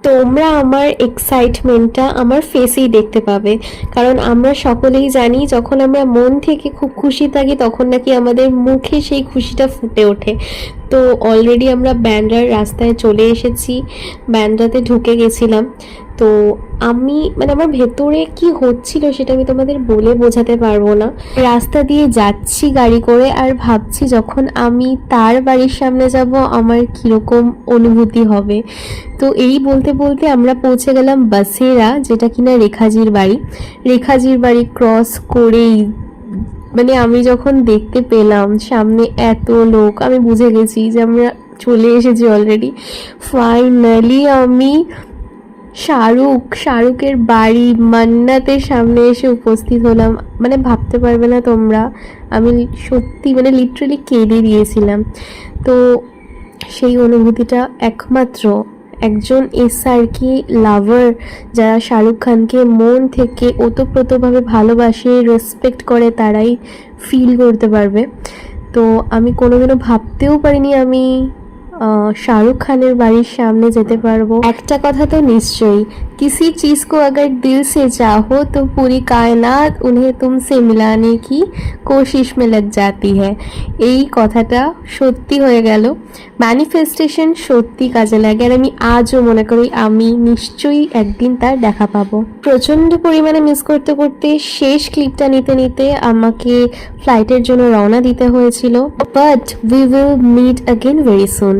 তোমরা আমার এক্সাইটমেন্টটা আমার ফেসেই দেখতে পাবে, কারণ আমরা সকলেই জানি যখন আমরা মন থেকে খুব খুশি থাকি তখন নাকি আমাদের মুখে সেই খুশিটা ফুটে ওঠে। তো অলরেডি আমরা ব্যান্ড্রার রাস্তায় চলে এসেছি, ব্যান্ড্রাতে ঢুকে গেছিলাম। তো আমি আমার ভেতরে কি হচ্ছিল সেটা আমি তোমাদের বলে বোঝাতে পারবো না। রাস্তা দিয়ে যাচ্ছি গাড়ি করে আর ভাবছি যখন আমি তার বাড়ির সামনে যাব আমার কীরকম অনুভূতি হবে। তো এই বলতে বলতে আমরা পৌঁছে গেলাম বাসেরা, যেটা কিনা রেখাজির বাড়ি। রেখাজির বাড়ি ক্রস করেই আমি যখন দেখতে পেলাম সামনে এত লোক, আমি বুঝে গেছি যে আমরা চলে এসেছি অলরেডি। ফাইনালি আমি শাহরুখের বাড়ি মান্নাতের সামনে এসে উপস্থিত হলাম। ভাবতে পারবে না তোমরা, আমি সত্যি লিটারালি কেঁদে দিয়েছিলাম। তো সেই অনুভূতিটা একমাত্র একজন এসআরকে লাভার, যারা শাহরুখ খানকে মন থেকে ওতপ্রোতভাবে ভালোবাসে, রেসপেক্ট করে, তারাই ফিল করতে পারবে। তো আমি কোনোদিনও ভাবতেও পারিনি আমি শাহরুখ খানের বাড়ির সামনে যেতে পারবো। একটা কথা তো নিশ্চয়ই, किसी चीज़ को अगर दिल से चाहो तो पूरी कायनात उन्हें तुमसे मिलाने की कोशिश में लग जाती है। এই কথাটা সত্যি হয়ে গেল, ম্যানিফেস্টেশন সত্যি কাজে লাগে। আর আমি আজও মনে করি আমি নিশ্চয়ই একদিন তার দেখা পাবো। প্রচণ্ড পরিমাণে মিস করতে করতে শেষ ক্লিপটা নিতে নিতে আমাকে ফ্লাইটের জন্য রওনা দিতে হয়েছিল। But we will meet again very soon.